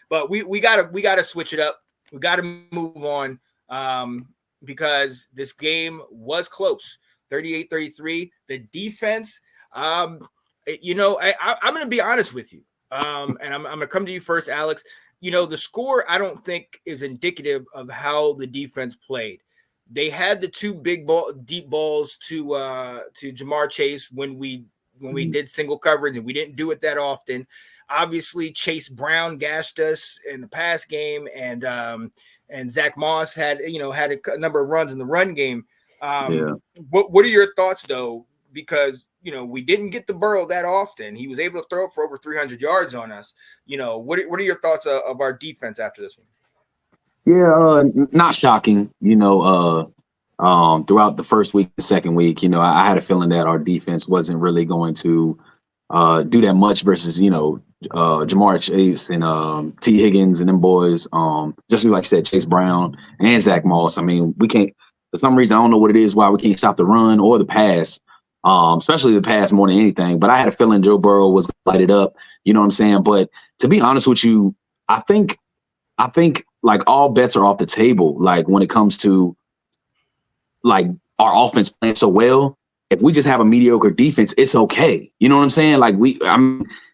But we gotta switch it up. We gotta move on because this game was close, 38-33. The defense, I'm gonna be honest with you, and I'm gonna come to you first, Alex. The score I don't think is indicative of how the defense played. They had the two deep balls to Jamar Chase when we did single coverage, and we didn't do it that often. Obviously, Chase Brown gashed us in the pass game, and Zach Moss had a number of runs in the run game. What are your thoughts though? Because we didn't get the Burrow that often. He was able to throw it for over 300 yards on us. What are your thoughts of our defense after this one? Yeah, not shocking. Throughout the first week, the second week, I had a feeling that our defense wasn't really going to do that much versus, Jamar Chase and T. Higgins and them boys. Just like I said, Chase Brown and Zach Moss. I mean, we can't, for some reason, I don't know what it is, why we can't stop the run or the pass, especially the pass more than anything. But I had a feeling Joe Burrow was lighted up. You know what I'm saying? But to be honest with you, I think like all bets are off the table. Like when it comes to like our offense playing so well, if we just have a mediocre defense, it's okay. You know what I'm saying? Like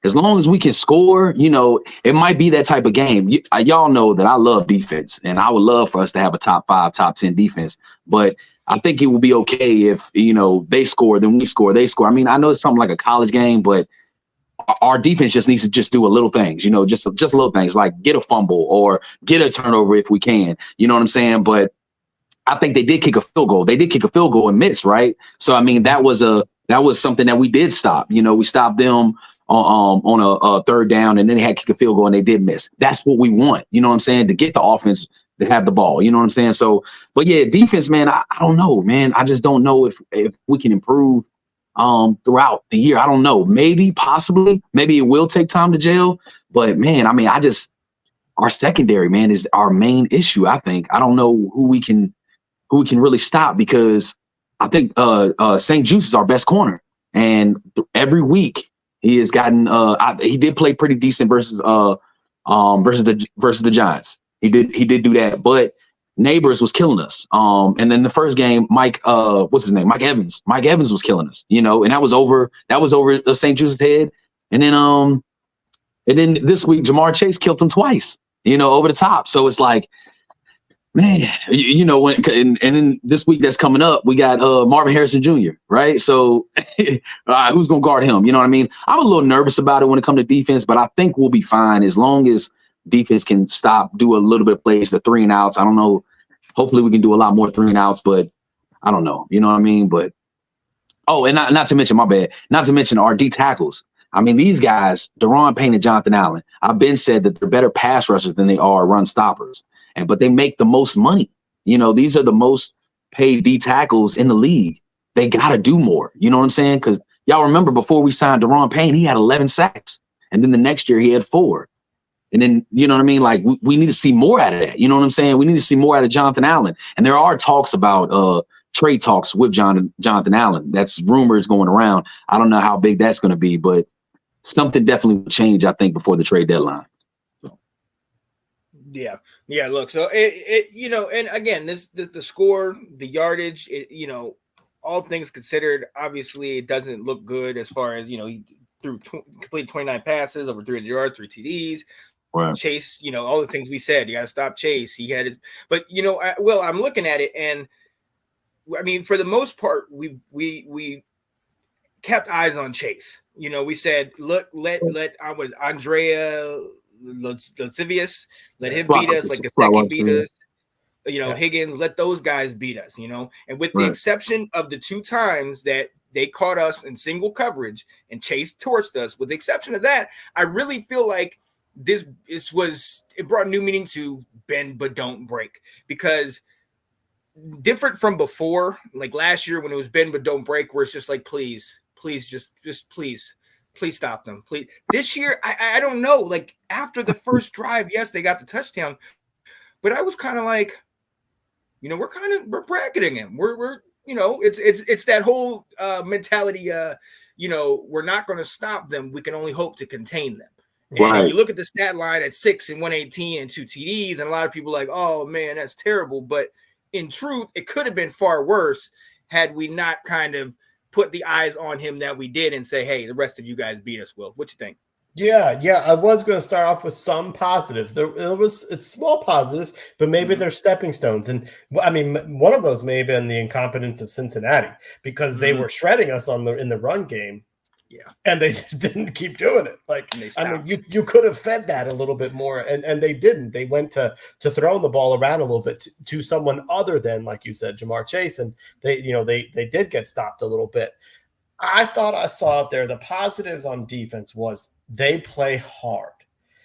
as long as we can score, it might be that type of game. Y'all know that I love defense, and I would love for us to have a top 5, top 10 defense. But I think it will be okay if they score, then we score, they score. I mean, I know it's something like a college game, but our defense just needs to just do a little things, just little things like get a fumble or get a turnover if we can. You know what I'm saying? But I think they did kick a field goal. They did kick a field goal and miss, right? So I mean, that was something that we did stop. We stopped them on a third down, and then they had to kick a field goal and they did miss. That's what we want. You know what I'm saying? To get the offense to have the ball. You know what I'm saying? So, but yeah, defense, man, I don't know, man. I just don't know if we can improve throughout the year. I don't know. Maybe, possibly, maybe it will take time to gel. But man, I mean, our secondary, man, is our main issue. I think. I don't know who we can really stop, because I think St. Juice is our best corner, and every week he has gotten. He did play pretty decent versus the Giants. He did do that, but Neighbors was killing us. And then the first game, Mike Evans. Mike Evans was killing us. And that was over St. Juice's head. And then this week Jamar Chase killed him twice. Over the top. So it's like, man, and then this week that's coming up, we got Marvin Harrison Jr., right? So who's going to guard him? You know what I mean? I'm a little nervous about it when it comes to defense, but I think we'll be fine as long as defense can do a little bit of plays, the 3 and outs. I don't know. Hopefully we can do a lot more 3 and outs, but I don't know. You know what I mean? But, and not to mention, my bad, not to mention our D tackles. I mean, these guys, Daron Payne and Jonathan Allen, I've been said that they're better pass rushers than they are run stoppers. But they make the most money. These are the most paid D tackles in the league. They got to do more. You know what I'm saying? Because y'all remember before we signed Daron Payne, he had 11 sacks. And then the next year he had 4. And then, you know what I mean? Like, we need to see more out of that. You know what I'm saying? We need to see more out of Jonathan Allen. And there are talks about trade talks with Jonathan Allen. That's rumors going around. I don't know how big that's going to be, but something definitely will change, I think, before the trade deadline. Yeah. Look, so and again, the score, the yardage, all things considered, obviously it doesn't look good as far as he completed 29 passes, over 300 yards, 3 TDs. Right. Chase, all the things we said, you got to stop Chase. He had his, but I'm looking at it, and I mean, for the most part, we kept eyes on Chase. We said, look, let Andrea Lascivious, let him beat us, like Gasecki beat us. Higgins, let those guys beat us. And with the exception of the 2 times that they caught us in single coverage and Chase torched us, with the exception of that, I really feel like it brought new meaning to bend but don't break, because different from before, like last year when it was bend but don't break, where it's just like, please stop them, please. This year, I don't know. Like after the first drive, yes, they got the touchdown, but I was kind of like, we're bracketing him. We're it's that whole mentality. We're not going to stop them. We can only hope to contain them. And Right. you look at the stat line at 6 and 118 and 2 TDs, and a lot of people are like, oh man, that's terrible. But in truth, it could have been far worse had we not kind of put the eyes on him that we did and say, hey, the rest of you guys beat us. Will, what you think? Yeah. I was going to start off with some positives. It's small positives, but maybe they're stepping stones. And I mean, one of those may have been the incompetence of Cincinnati because they were shredding us in the run game. Yeah. And they didn't keep doing it. Like, I mean, you could have fed that a little bit more, and they didn't. They went to throwing the ball around a little bit to someone other than, like you said, Jamar Chase, and they did get stopped a little bit. I thought I saw out there the positives on defense was they play hard.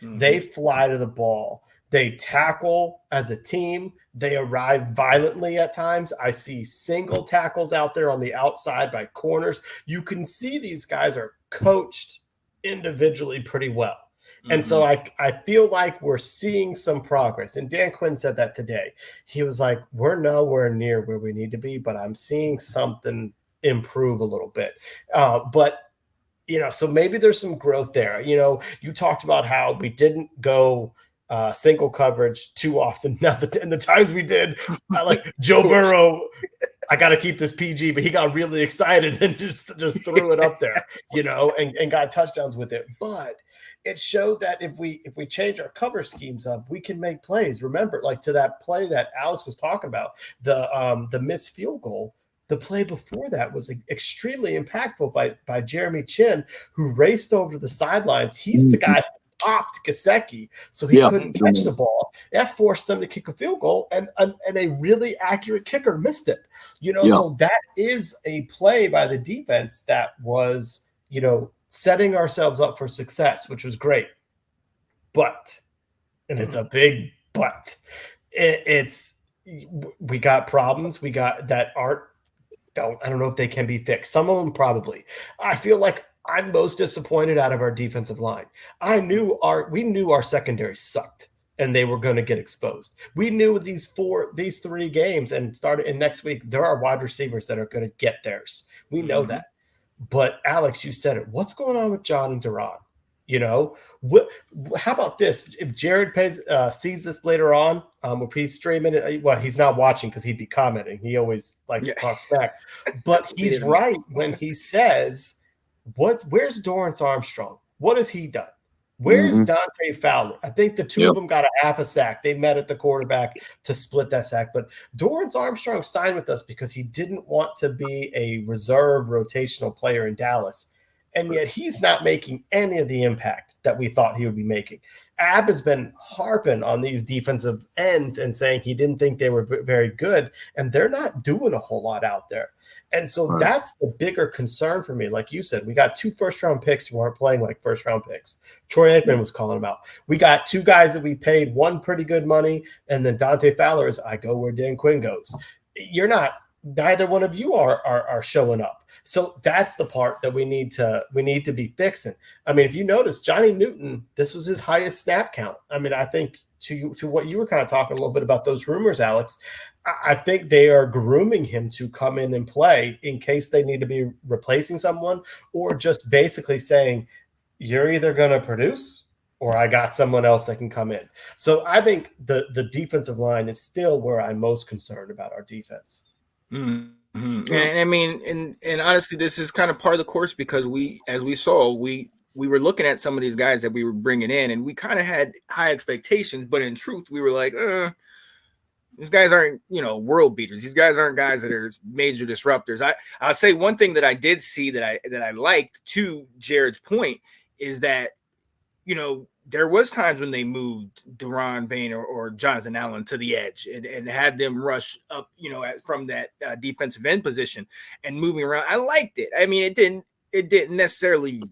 They fly to the ball. They tackle as a team. They arrive violently at times. I see single tackles out there on the outside by corners. You can see these guys are coached individually pretty well. And so I feel like we're seeing some progress. And Dan Quinn said that today. He was like, we're nowhere near where we need to be, but I'm seeing something improve a little bit. But so maybe there's some growth there. You talked about how we didn't go single coverage too often. Now, and the times we did, like Joe Burrow, I got to keep this PG, but he got really excited and just threw it up there, and got touchdowns with it. But it showed that if we change our cover schemes up, we can make plays. Remember, like to that play that Alex was talking about, the missed field goal. The play before that was extremely impactful by Jeremy Chin, who raced over the sidelines. He's the guy who popped Gesicki, so he couldn't catch the ball. That forced them to kick a field goal, and a really accurate kicker missed it. So that is a play by the defense that was, setting ourselves up for success, which was great. But, and it's a big but, we got problems. We got that aren't. I don't know if they can be fixed. Some of them probably. I feel like I'm most disappointed out of our defensive line. We knew our secondary sucked and they were going to get exposed. We knew these 3 games and started in next week, there are wide receivers that are going to get theirs. We know that. But Alex, you said it. What's going on with John and Duran? How about this? If Jared sees this later on, if he's streaming it, well, he's not watching because he'd be commenting. He always likes to talk smack. But he's right when he says, where's Dorrance Armstrong? What has he done? Where's Dante Fowler? I think the two of them got a half a sack. They met at the quarterback to split that sack. But Dorrance Armstrong signed with us because he didn't want to be a reserve rotational player in Dallas. And yet he's not making any of the impact that we thought he would be making. Ab has been harping on these defensive ends and saying he didn't think they were very good, and they're not doing a whole lot out there. And so that's the bigger concern for me. Like you said, we got 2 first-round picks who aren't playing like first-round picks. Troy Aikman was calling them out. We got 2 guys that we paid one pretty good money, and then Dante Fowler is, I go where Dan Quinn goes. Neither one of you are showing up. So that's the part that we need to be fixing. I mean, if you notice, Johnny Newton, this was his highest snap count. I mean, I think to what you were kind of talking a little bit about those rumors, Alex, I think they are grooming him to come in and play in case they need to be replacing someone, or just basically saying, you're either going to produce or I got someone else that can come in. So I think the defensive line is still where I'm most concerned about our defense. And I mean, and honestly, this is kind of part of the course because as we saw, we were looking at some of these guys that we were bringing in, and we kind of had high expectations, but in truth, we were like, these guys aren't, world beaters. These guys aren't guys that are major disruptors. I'll say one thing that I did see that I liked, to Jared's point, is that, there was times when they moved Deron Bain or Jonathan Allen to the edge and had them rush up, from that defensive end position and moving around. I liked it. I mean, it didn't necessarily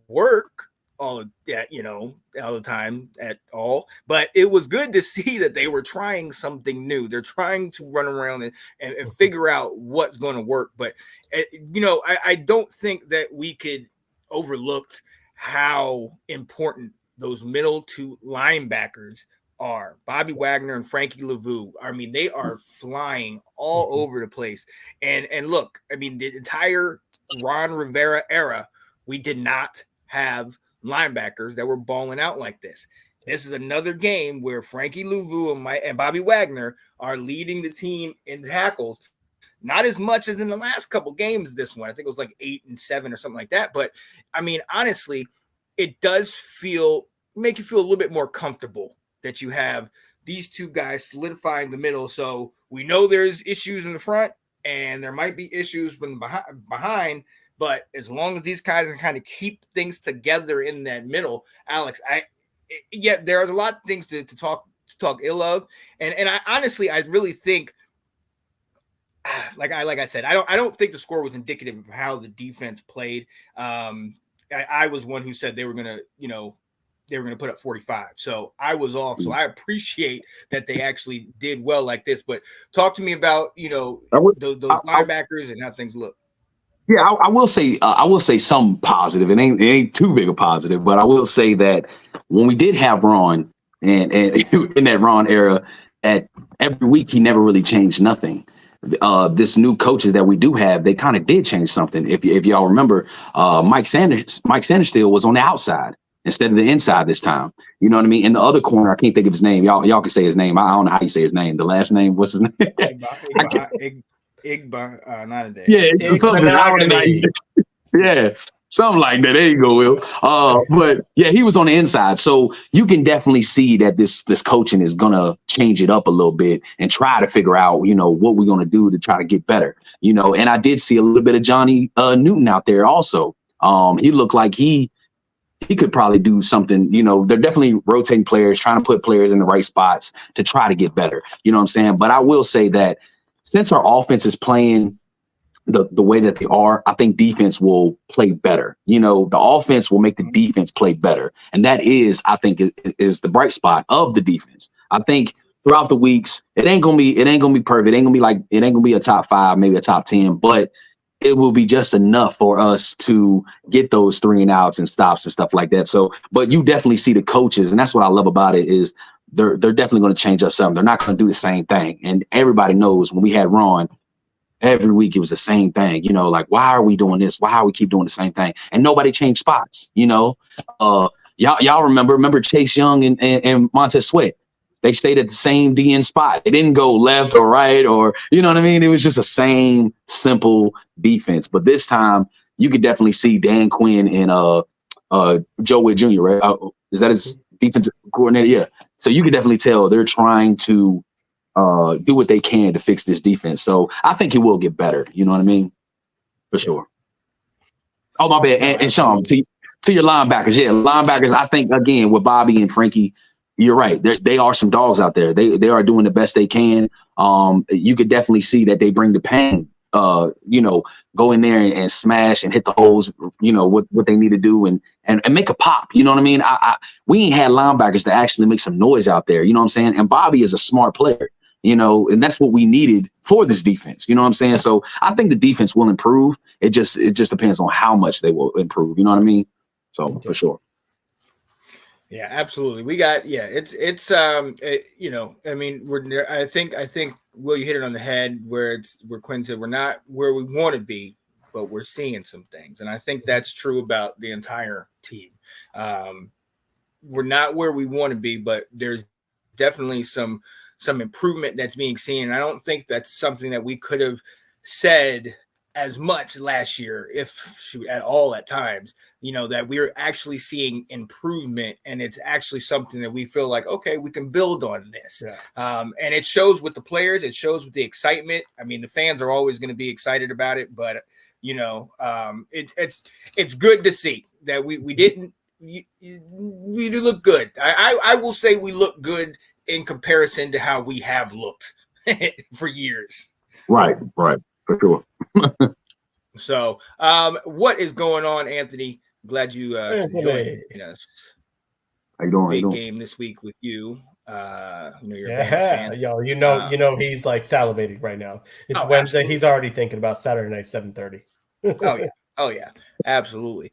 work all the time at all, but it was good to see that they were trying something new. They're trying to run around and figure out what's going to work. But, I don't think that we could overlook how important those middle 2 linebackers are. Bobby Wagner and Frankie Lavu. I mean, they are flying all over the place. And look, I mean, the entire Ron Rivera era, we did not have linebackers that were balling out like this. This is another game where Frankie Louvu and Bobby Wagner are leading the team in tackles. Not as much as in the last couple games. This one, I think it was like 8 and 7 or something like that. But I mean, honestly, it does make you feel a little bit more comfortable that you have these two guys solidifying the middle. So we know there's issues in the front and there might be issues from behind. But as long as these guys can kind of keep things together in that middle, Alex, there's a lot of things to talk ill of, and I honestly, I really think, like I said, I don't think the score was indicative of how the defense played. I was one who said they were gonna put up 45, so I was off. So I appreciate that they actually did well like this. But talk to me about those linebackers and how things look. Yeah, I will say some positive. It ain't too big a positive, but I will say that when we did have Ron and in that Ron era, at every week he never really changed nothing. This new coaches that we do have, they kind of did change something. If y'all remember, Mike Sanderstill was on the outside instead of the inside this time. You know what I mean? In the other corner, I can't think of his name. Y'all can say his name. I don't know how you say his name. The last name, what's his name? Igba, not a day. Yeah, something like that. There you go, Will. But yeah, he was on the inside, so you can definitely see that this coaching is gonna change it up a little bit and try to figure out, what we're gonna do to try to get better. And I did see a little bit of Johnny Newton out there also. He looked like he could probably do something. They're definitely rotating players, trying to put players in the right spots to try to get better. You know what I'm saying? But I will say that since our offense is playing the way that they are, I think defense will play better. The offense will make the defense play better. And that is, I think, is the bright spot of the defense. I think throughout the weeks, it ain't gonna be perfect. It ain't gonna be a top 5, maybe a top 10, but it will be just enough for us to get those 3 and outs and stops and stuff like that. So, but you definitely see the coaches, and that's what I love about it, is they're definitely going to change up something. They're not going to do the same thing. And everybody knows when we had Ron, every week it was the same thing. Like, why are we doing this? Why are we keep doing the same thing? And nobody changed spots. Y'all remember Chase Young and Montez Sweat. They stayed at the same DN spot. They didn't go left or right, or you know what I mean? It was just the same simple defense. But this time you could definitely see Dan Quinn and Joe Witt Jr., right? Is that his defensive coordinator? Yeah. So you can definitely tell they're trying to do what they can to fix this defense. So I think it will get better. You know what I mean? For sure. Oh, my bad. And Sean, to your linebackers. Yeah, linebackers, I think, again, with Bobby and Frankie, you're right. They are some dogs out there. They are doing the best they can. You could definitely see that they bring the pain. Go in there and smash and hit the holes, what they need to do and make a pop. You know what I mean? We ain't had linebackers to actually make some noise out there. You know what I'm saying? And Bobby is a smart player, and that's what we needed for this defense. You know what I'm saying? So I think the defense will improve. It just depends on how much they will improve. You know what I mean? So for sure. Yeah, absolutely. We got, I think Will, you hit it on the head where Quinn said we're not where we want to be, but we're seeing some things. And I think that's true about the entire team. We're not where we want to be, but there's definitely some improvement that's being seen. And I don't think that's something that we could have said as much last year, at all at times, that we're actually seeing improvement, and it's actually something that we feel like, okay, we can build on this. Yeah. And it shows with the players, it shows with the excitement. I mean, the fans are always going to be excited about it, but it's good to see that we do look good. I will say we look good in comparison to how we have looked for years. Right, for sure. So, what is going on, Anthony? Glad you joined us. How you doing? Big game this week with you. You're a fan. Yo, he's like salivating right now. It's Wednesday. Absolutely. He's already thinking about Saturday night, 7:30. Oh yeah, absolutely.